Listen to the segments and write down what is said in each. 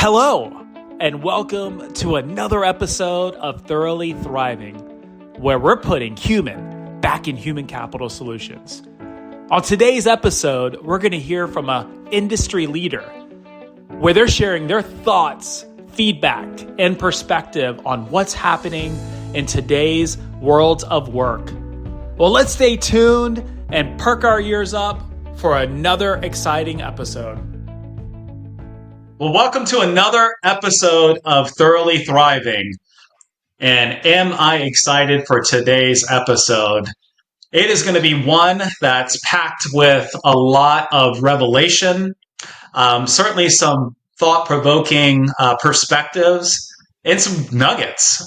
Hello, and welcome to another episode of Thoroughly Thriving, where we're putting human back in human capital solutions. On today's episode, we're going to hear from an industry leader where they're sharing their thoughts, feedback, and perspective on what's happening in today's world of work. Well, let's stay tuned and perk our ears up for another exciting episode. Well, welcome to another episode of Thoroughly Thriving. And am I excited for today's episode? It is going to be one that's packed with a lot of revelation, certainly some thought-provoking perspectives, and some nuggets.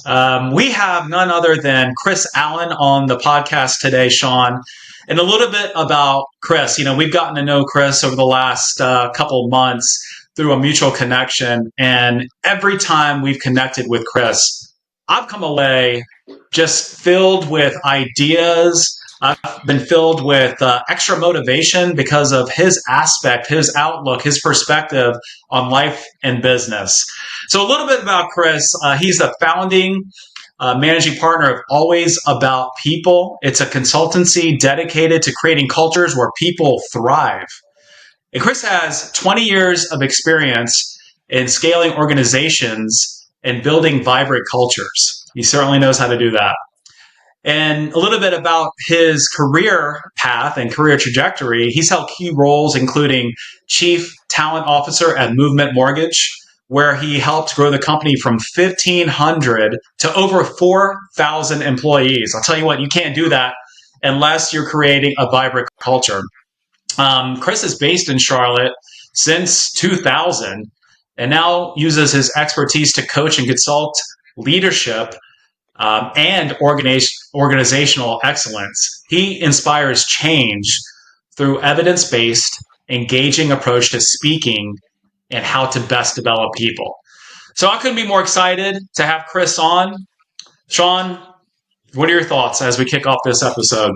We have none other than Chris Allen on the podcast today, Sean. And a little bit about Chris. You know, we've gotten to know Chris over the last couple of months through a mutual connection. And every time we've connected with Chris, I've come away just filled with ideas. I've been filled with extra motivation because of his aspect, his outlook, his perspective on life and business. So a little bit about Chris. He's the founding managing partner of Always About People. It's a consultancy dedicated to creating cultures where people thrive. And Chris has 20 years of experience in scaling organizations and building vibrant cultures. He certainly knows how to do that. And a little bit about his career path and career trajectory. He's held key roles, including Chief Talent Officer at Movement Mortgage, where he helped grow the company from 1,500 to over 4,000 employees. I'll tell you what, you can't do that unless you're creating a vibrant culture. Chris is based in Charlotte since 2000 and now uses his expertise to coach and consult leadership and organizational excellence. He inspires change through evidence-based, engaging approach to speaking and how to best develop people. So I couldn't be more excited to have Chris on. Sean, what are your thoughts as we kick off this episode?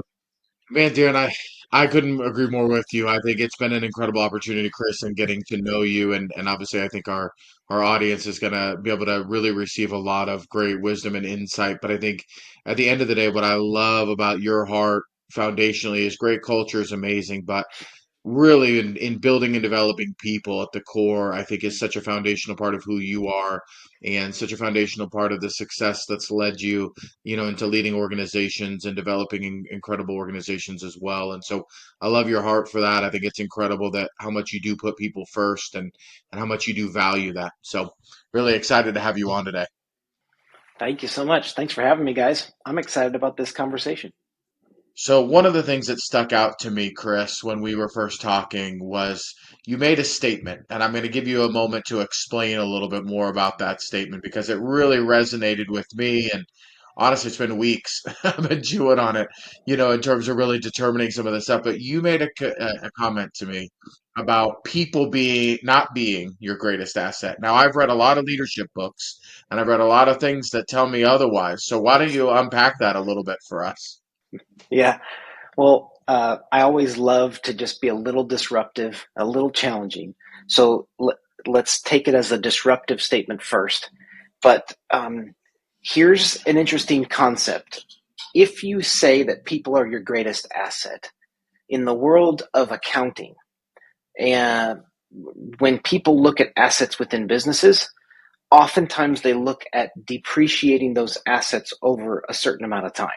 Man, Darren, I couldn't agree more with you. I think it's been an incredible opportunity, Chris, and getting to know you. And obviously, I think our audience is going to be able to really receive a lot of great wisdom and insight. But I think at the end of the day, what I love about your heart foundationally is great culture is amazing, but really in building and developing people at the core, I think is such a foundational part of who you are and such a foundational part of the success that's led you, into leading organizations and developing incredible organizations as well. And so I love your heart for that. I think it's incredible that how much you do put people first and how much you do value that. So really excited to have you on today. Thank you so much. Thanks for having me, guys. I'm excited about this conversation. So one of the things that stuck out to me, Chris, when we were first talking was you made a statement, and I'm going to give you a moment to explain a little bit more about that statement because it really resonated with me. And honestly, it's been weeks. I've been chewing on it, in terms of really determining some of the stuff. But you made a comment to me about people not being your greatest asset. Now, I've read a lot of leadership books, and I've read a lot of things that tell me otherwise. So why don't you unpack that a little bit for us? Yeah. Well, I always love to just be a little disruptive, a little challenging. So let's take it as a disruptive statement first. But here's an interesting concept. If you say that people are your greatest asset in the world of accounting, and when people look at assets within businesses, oftentimes they look at depreciating those assets over a certain amount of time.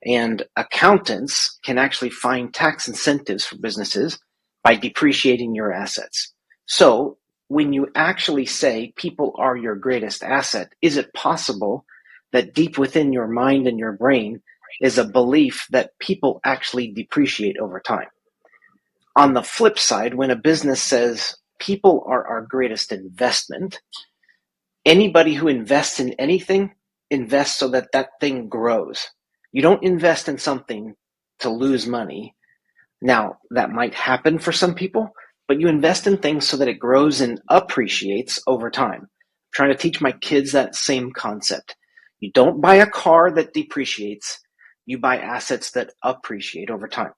And accountants can actually find tax incentives for businesses by depreciating your assets. So when you actually say people are your greatest asset, is it possible that deep within your mind and your brain is a belief that people actually depreciate over time? On the flip side, when a business says people are our greatest investment, anybody who invests in anything invests so that that thing grows. You don't invest in something to lose money. Now, that might happen for some people, but you invest in things so that it grows and appreciates over time. I'm trying to teach my kids that same concept. You don't buy a car that depreciates. You buy assets that appreciate over time.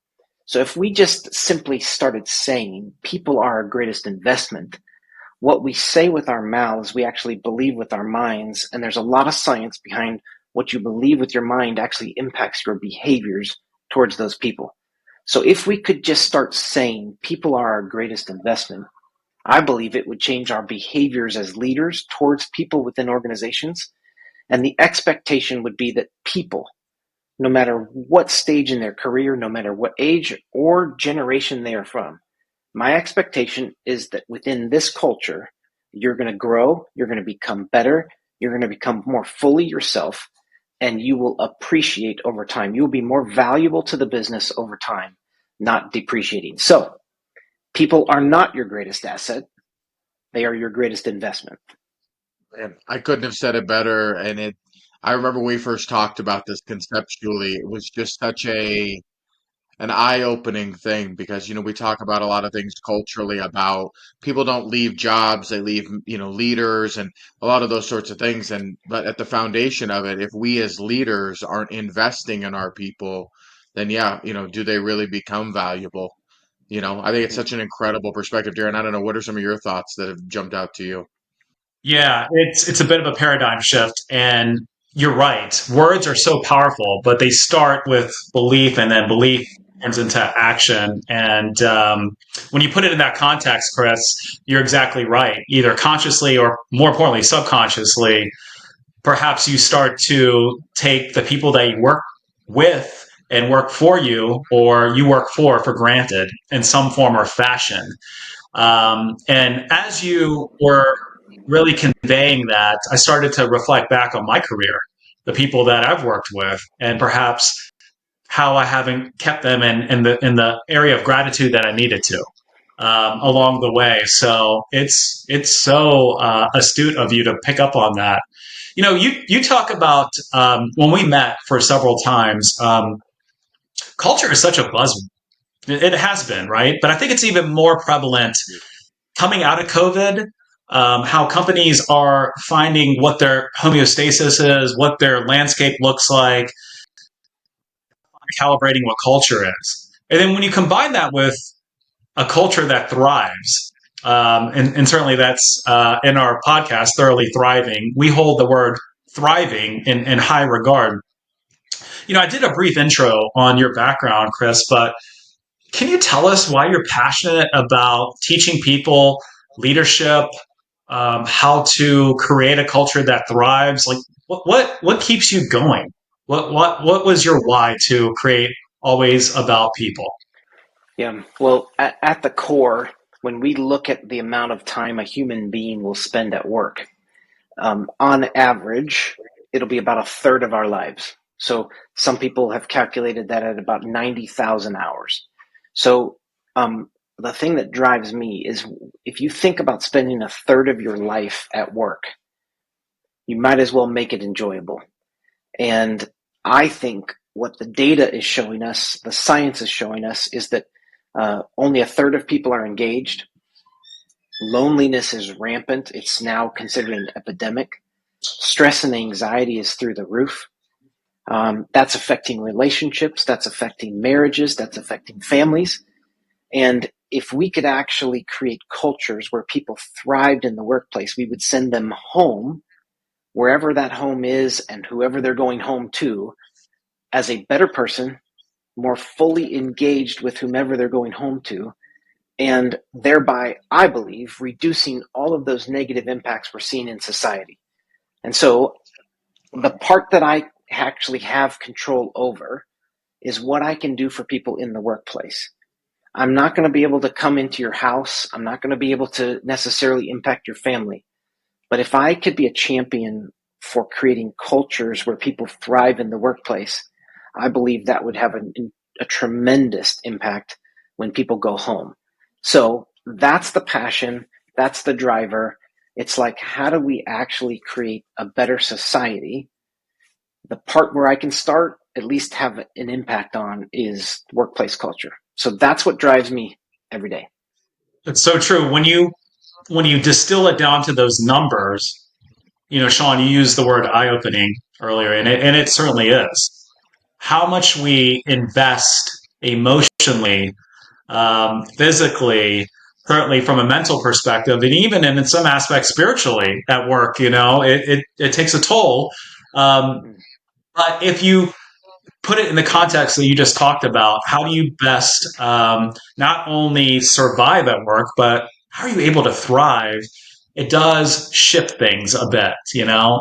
So if we just simply started saying people are our greatest investment, what we say with our mouths, we actually believe with our minds. And there's a lot of science behind what you believe with your mind actually impacts your behaviors towards those people. So if we could just start saying people are our greatest investment, I believe it would change our behaviors as leaders towards people within organizations. And the expectation would be that people, no matter what stage in their career, no matter what age or generation they are from, my expectation is that within this culture, you're going to grow, you're going to become better, you're going to become more fully yourself, and you will appreciate over time. You will be more valuable to the business over time, not depreciating. So people are not your greatest asset. They are your greatest investment. And I couldn't have said it better. I remember when we first talked about this conceptually, it was just such an eye-opening thing because, we talk about a lot of things culturally about people don't leave jobs, they leave, leaders and a lot of those sorts of things. But at the foundation of it, if we as leaders aren't investing in our people, then yeah, do they really become valuable? I think it's such an incredible perspective, Darren. I don't know, what are some of your thoughts that have jumped out to you? Yeah, it's a bit of a paradigm shift, and you're right. Words are so powerful, but they start with belief, and then belief turns into action. And when you put it in that context, Chris, you're exactly right. Either consciously or, more importantly, subconsciously, perhaps you start to take the people that you work with and work for you, or you work for granted in some form or fashion. And as you were really conveying that, I started to reflect back on my career, the people that I've worked with, and perhaps how I haven't kept them in the area of gratitude that I needed to along the way. So it's so astute of you to pick up on that. You talk about when we met for several times. Culture is such a buzzword. It has been, right? But I think it's even more prevalent coming out of COVID, how companies are finding what their homeostasis is, what their landscape looks like, calibrating what culture is. And then when you combine that with a culture that thrives, and certainly that's in our podcast, Thoroughly Thriving, we hold the word thriving in high regard. I did a brief intro on your background, Chris, but can you tell us why you're passionate about teaching people leadership, how to create a culture that thrives? Like, what keeps you going? What was your why to create Always About People? Yeah. Well, at the core, when we look at the amount of time a human being will spend at work, on average, it'll be about a third of our lives. So some people have calculated that at about 90,000 hours. So the thing that drives me is if you think about spending a third of your life at work, you might as well make it enjoyable. And I think what the data is showing us, the science is showing us, is that only a third of people are engaged. Loneliness is rampant. It's now considered an epidemic. Stress and anxiety is through the roof. That's affecting relationships. That's affecting marriages. That's affecting families. And if we could actually create cultures where people thrived in the workplace, we would send them home, wherever that home is and whoever they're going home to, as a better person, more fully engaged with whomever they're going home to, and thereby, I believe, reducing all of those negative impacts we're seeing in society. And so the part that I actually have control over is what I can do for people in the workplace. I'm not going to be able to come into your house. I'm not going to be able to necessarily impact your family. But if I could be a champion for creating cultures where people thrive in the workplace, I believe that would have a tremendous impact when people go home. So that's the passion. That's the driver. It's like, how do we actually create a better society? The part where I can start, at least have an impact on, is workplace culture. So that's what drives me every day. It's so true. When you distill it down to those numbers, Sean, you used the word eye opening earlier, and it certainly is. How much we invest emotionally, physically, certainly from a mental perspective, and even in some aspects spiritually at work, it takes a toll. Um, Mm. but if you put it in the context that you just talked about, how do you best not only survive at work, but how are you able to thrive? It does shift things a bit,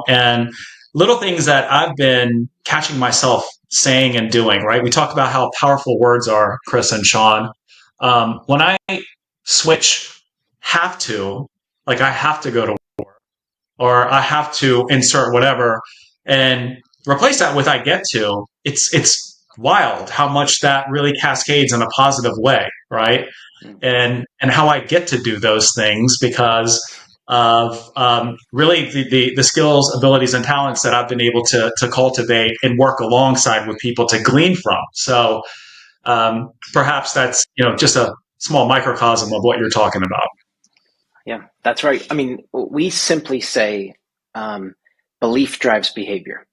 and little things that I've been catching myself saying and doing, right? We talk about how powerful words are, Chris and Sean. When I switch have to, like I have to go to, or I have to insert whatever, and replace that with I get to, it's wild how much that really cascades in a positive way, right? Mm. And how I get to do those things because of really the skills, abilities, and talents that I've been able to cultivate and work alongside with people to glean from. So perhaps that's just a small microcosm of what you're talking about. Yeah, that's right. I mean, we simply say belief drives behavior.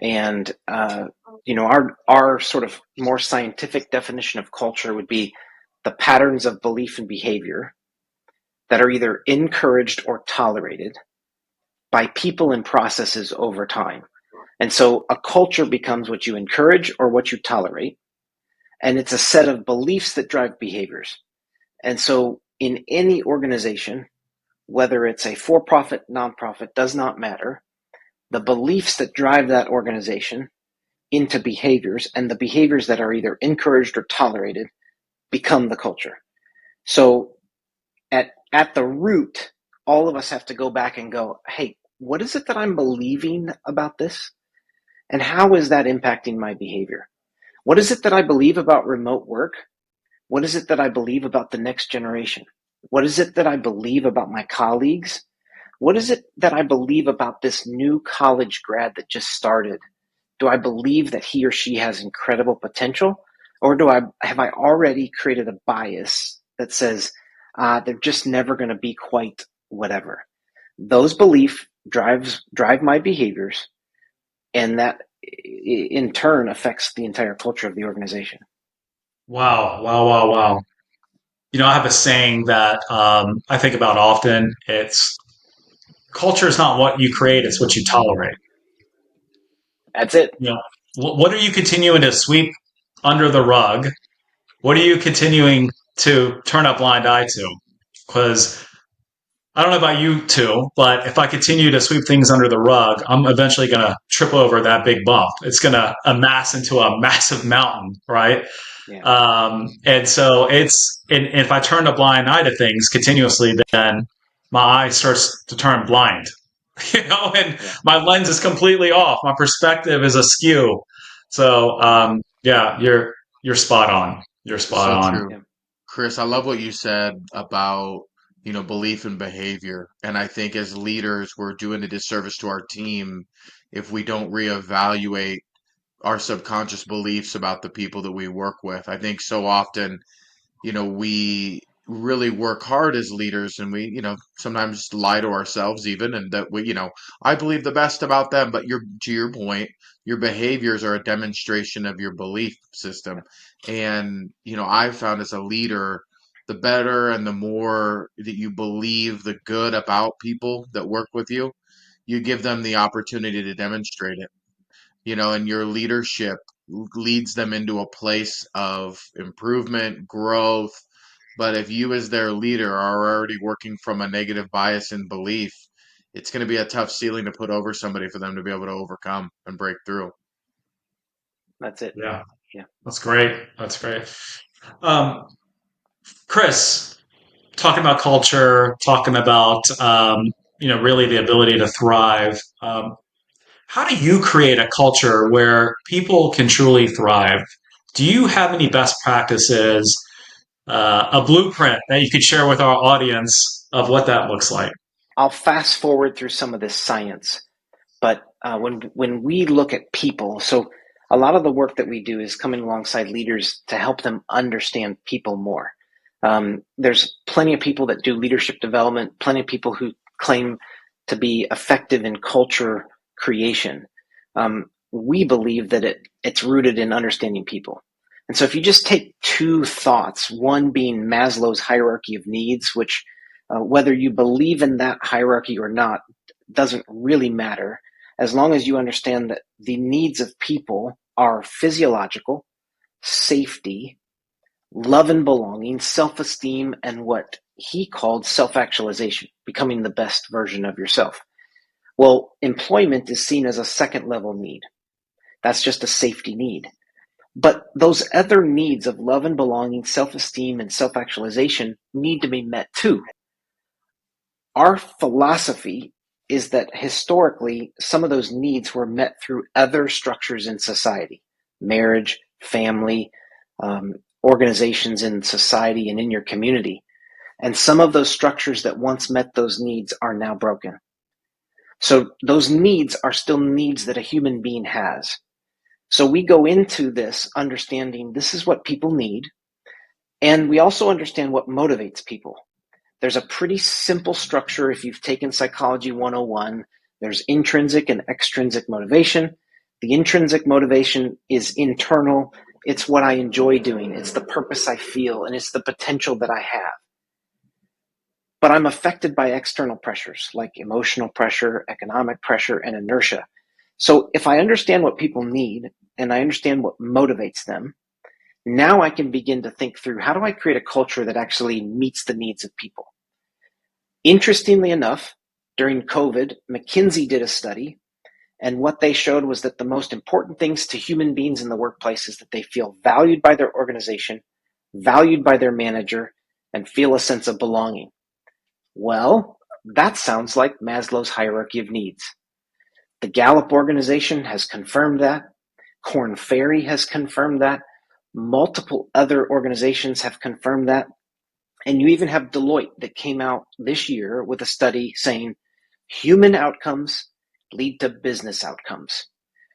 And our sort of more scientific definition of culture would be the patterns of belief and behavior that are either encouraged or tolerated by people and processes over time. And so a culture becomes what you encourage or what you tolerate, and it's a set of beliefs that drive behaviors. And so in any organization, whether it's a for-profit, nonprofit, does not matter. The beliefs that drive that organization into behaviors, and the behaviors that are either encouraged or tolerated become the culture. So at the root, all of us have to go back and go, hey, what is it that I'm believing about this? And how is that impacting my behavior? What is it that I believe about remote work? What is it that I believe about the next generation? What is it that I believe about my colleagues? What is it that I believe about this new college grad that just started? Do I believe that he or she has incredible potential? Or have I already created a bias that says they're just never going to be quite whatever? Those beliefs drive my behaviors, and that in turn affects the entire culture of the organization. Wow, wow, wow, wow. I have a saying that I think about often. It's culture is not what you create; it's what you tolerate. That's it. You know, what are you continuing to sweep under the rug? What are you continuing to turn a blind eye to? Because I don't know about you two, but if I continue to sweep things under the rug, I'm eventually going to trip over that big bump. It's going to amass into a massive mountain, right? Yeah. And so and if I turn a blind eye to things continuously, then my eye starts to turn blind, and Yeah. my lens is completely off. My perspective is askew. So, yeah, you're spot on. You're It's spot so on. true. Yeah. Chris, I love what you said about, belief and behavior. And I think as leaders, we're doing a disservice to our team if we don't reevaluate our subconscious beliefs about the people that we work with. I think so often, we really work hard as leaders and we, sometimes lie to ourselves even, and that we, I believe the best about them, but to your point, your behaviors are a demonstration of your belief system. And, I've found as a leader, the better and the more that you believe the good about people that work with you, you give them the opportunity to demonstrate it, and your leadership leads them into a place of improvement, growth. But if you, as their leader, are already working from a negative bias and belief, it's going to be a tough ceiling to put over somebody for them to be able to overcome and break through. That's it. Yeah, Yeah. that's great. That's great. Um, Chris, talking about culture, talking about really the ability to thrive. How do you create a culture where people can truly thrive? Do you have any best practices, a blueprint that you could share with our audience of what that looks like? I'll fast forward through some of this science, but when we look at people, so a lot of the work that we do is coming alongside leaders to help them understand people more. There's plenty of people that do leadership development, plenty of people who claim to be effective in culture creation. We believe that it's rooted in understanding people. And so if you just take two thoughts, one being Maslow'S hierarchy of needs, which whether you believe in that hierarchy or not doesn't really matter, as long as you understand that the needs of people are physiological, safety, love and belonging, self-esteem, and what he called self-actualization, becoming the best version of yourself. Well, employment is seen as a second level need. That's just a safety need. But those other needs of love and belonging, self-esteem, and self-actualization need to be met too. Our philosophy is that historically, some of those needs were met through other structures in society, marriage, family, organizations in society and in your community. And some of those structures that once met those needs are now broken. So those needs are still needs that a human being has. So we go into this understanding this is what people need, and we also understand what motivates people. There's a pretty simple structure if you've taken Psychology 101. There's intrinsic and extrinsic motivation. The intrinsic motivation is internal. It's what I enjoy doing. It's the purpose I feel, and it's the potential that I have. But I'm affected by external pressures like emotional pressure, economic pressure, and inertia. So if I understand what people need and I understand what motivates them, now I can begin to think through how do I create a culture that actually meets the needs of people. Interestingly enough, during COVID, McKinsey did a study, and what they showed was that the most important things to human beings in the workplace is that they feel valued by their organization, valued by their manager, and feel a sense of belonging. Well, that sounds like Maslow'S hierarchy of needs. The Gallup organization has confirmed that. Korn Ferry has confirmed that. Multiple other organizations have confirmed that. And you even have Deloitte that came out this year with a study saying human outcomes lead to business outcomes.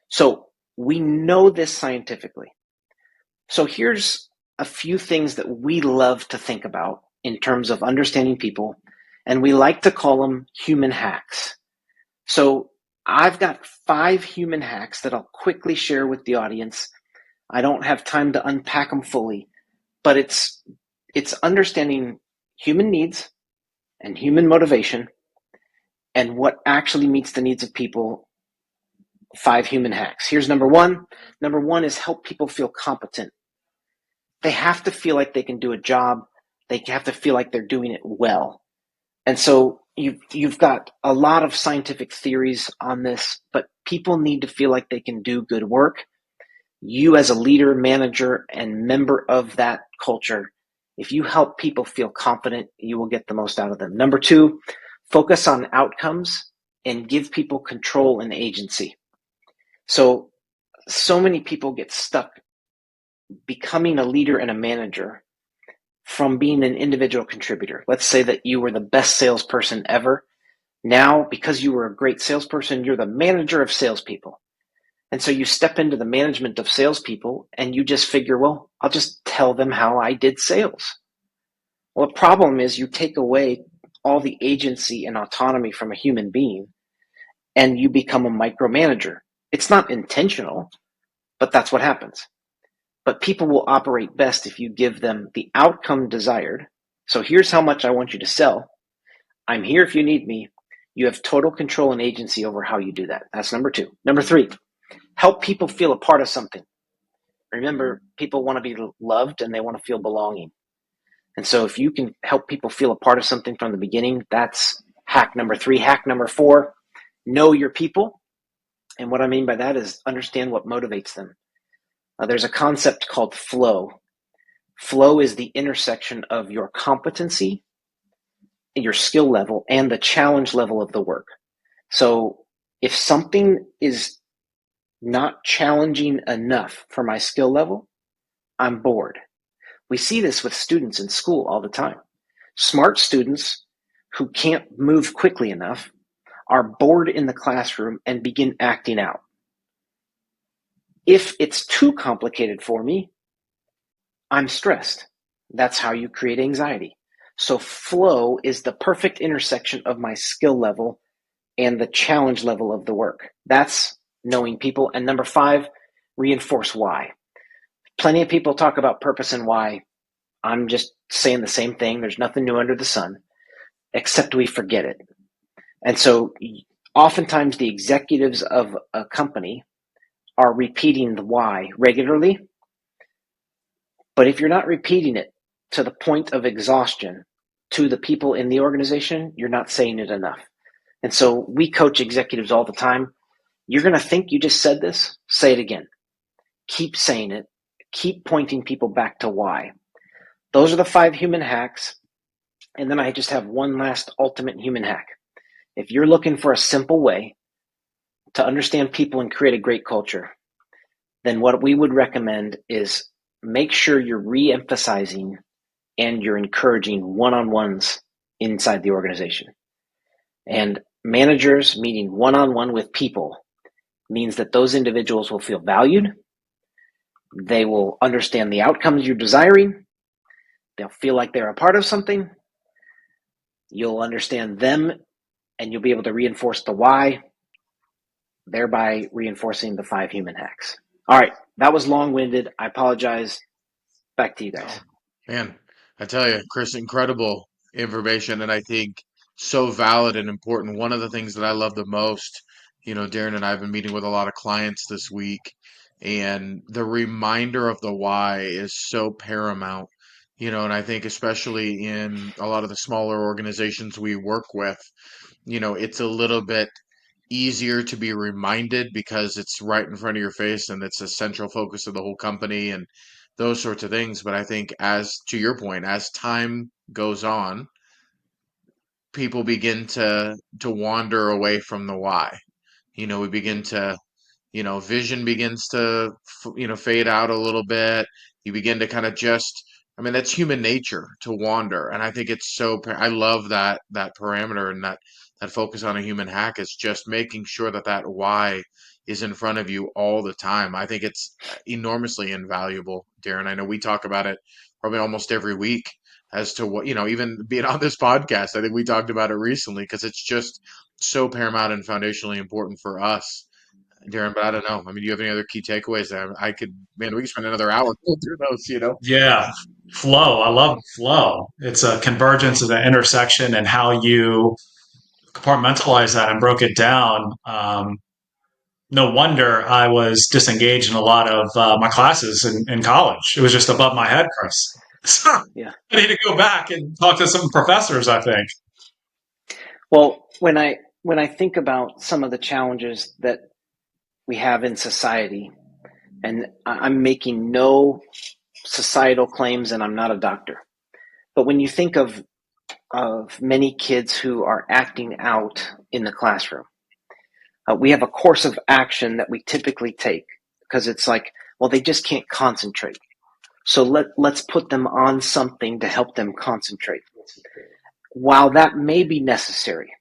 So we know this scientifically. So here's a few things that we love to think about in terms of understanding people, and we like to call them human hacks. So I've got 5 human hacks that I'll quickly share with the audience. I don't have time to unpack them fully, but it's understanding human needs and human motivation and what actually meets the needs of people. 5 human hacks. Here's number 1. Number 1 is help people feel competent. They have to feel like they can do a job. They have to feel like they're doing it well. And so you've got a lot of scientific theories on this, but people need to feel like they can do good work. You as a leader, manager, and member of that culture, if you help people feel confident, you will get the most out of them. Number 2, focus on outcomes and give people control and agency. So many people get stuck becoming a leader and a manager from being an individual contributor. Let's say that you were the best salesperson ever. Now, because you were a great salesperson, you're the manager of salespeople. And so you step into the management of salespeople and you just figure, well, I'll just tell them how I did sales. Well, the problem is you take away all the agency and autonomy from a human being and you become a micromanager. It's not intentional, but that's what happens. But people will operate best if you give them the outcome desired. So here's how much I want you to sell. I'm here if you need me. You have total control and agency over how you do that. That's number 2. Number 3, help people feel a part of something. Remember, people want to be loved and they want to feel belonging. And so if you can help people feel a part of something from the beginning, that's hack number 3. Hack number 4, know your people. And what I mean by that is understand what motivates them. There's a concept called flow. Flow is the intersection of your competency, your skill level, and the challenge level of the work. So if something is not challenging enough for my skill level, I'm bored. We see this with students in school all the time. Smart students who can't move quickly enough are bored in the classroom and begin acting out. If it's too complicated for me, I'm stressed. That's how you create anxiety. So flow is the perfect intersection of my skill level and the challenge level of the work. That's knowing people. And number 5, reinforce why. Plenty of people talk about purpose and why. I'm just saying the same thing. There's nothing new under the sun, except we forget it. And so oftentimes the executives of a company are repeating the why regularly. But if you're not repeating it to the point of exhaustion to the people in the organization, you're not saying it enough. And so we coach executives all the time. You're going to think you just said this, say it again. Keep saying it. Keep pointing people back to why. Those are the 5 human hacks. And then I just have one last ultimate human hack. If you're looking for a simple way to understand people and create a great culture, then what we would recommend is make sure you're re-emphasizing and you're encouraging one-on-ones inside the organization. And managers meeting one-on-one with people means that those individuals will feel valued. They will understand the outcomes you're desiring. They'll feel like they're a part of something. You'll understand them, and you'll be able to reinforce the why, thereby reinforcing the 5 human hacks. All right, that was long-winded. I apologize. Back to you guys. Man, I tell you, Chris, incredible information, and I think so valid and important. One of the things that I love the most, Darren and I have been meeting with a lot of clients this week, and the reminder of the why is so paramount. And I think especially in a lot of the smaller organizations we work with, it's a little bit easier to be reminded because it's right in front of your face and it's a central focus of the whole company and those sorts of things. But I think, as to your point, as time goes on, people begin to wander away from the why. We begin to, vision begins to, fade out a little bit. You begin to kind of I mean, that's human nature to wander. And I think I love that parameter and that focus on a human hack is just making sure that why is in front of you all the time. I think it's enormously invaluable, Darren. I know we talk about it probably almost every week as to what, even being on this podcast. I think we talked about it recently because it's just so paramount and foundationally important for us, Darren. But I don't know. I mean, do you have any other key takeaways? Man, we could spend another hour going through those. Yeah. Flow. I love flow. It's a convergence of the intersection and how you compartmentalize that and broke it down. No wonder I was disengaged in a lot of my classes in college. It was just above my head, Chris. So Yeah. I need to go back and talk to some professors, I think. Well, when I think about some of the challenges that we have in society, and I'm making no societal claims, and I'm not a doctor, but when you think of many kids who are acting out in the classroom, we have a course of action that we typically take because it's like, well, they just can't concentrate. So let's put them on something to help them concentrate. While that may be necessary,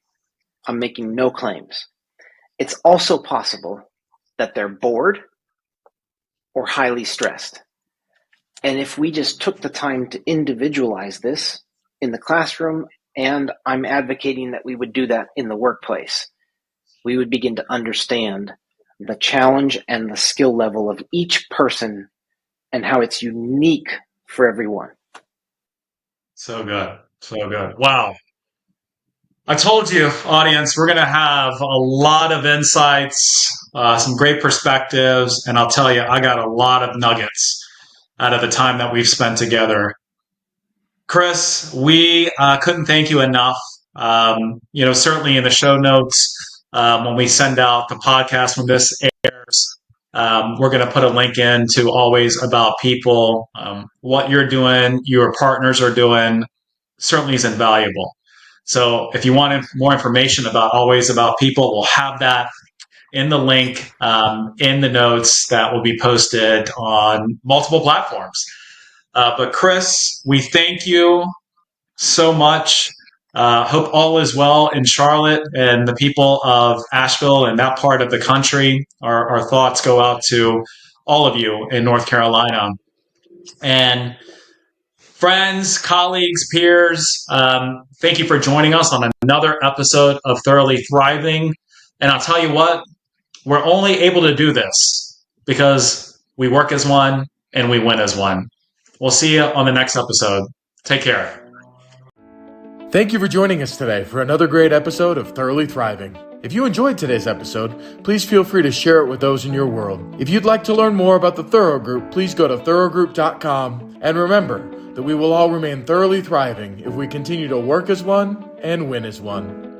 I'm making no claims. It's also possible that they're bored or highly stressed. And if we just took the time to individualize this in the classroom, and I'm advocating that we would do that in the workplace, we would begin to understand the challenge and the skill level of each person and how it's unique for everyone. So good. So good. Wow. I told you, audience, we're going to have a lot of insights, some great perspectives, and I'll tell you, I got a lot of nuggets out of the time that we've spent together. Chris, we couldn't thank you enough. Certainly in the show notes, when we send out the podcast when this airs, we're going to put a link in to Always About People. What you're doing, your partners are doing, certainly is invaluable. So if you want more information about Always About People, we'll have that in the link in the notes that will be posted on multiple platforms. But Chris, we thank you so much. Hope all is well in Charlotte and the people of Asheville and that part of the country. Our thoughts go out to all of you in North Carolina. And friends, colleagues, peers, thank you for joining us on another episode of Thoroughly Thriving. And I'll tell you what, we're only able to do this because we work as one and we win as one. We'll see you on the next episode. Take care. Thank you for joining us today for another great episode of Thoroughly Thriving. If you enjoyed today's episode, please feel free to share it with those in your world. If you'd like to learn more about the Thorough Group, please go to thoroughgroup.com. And remember that we will all remain thoroughly thriving if we continue to work as one and win as one.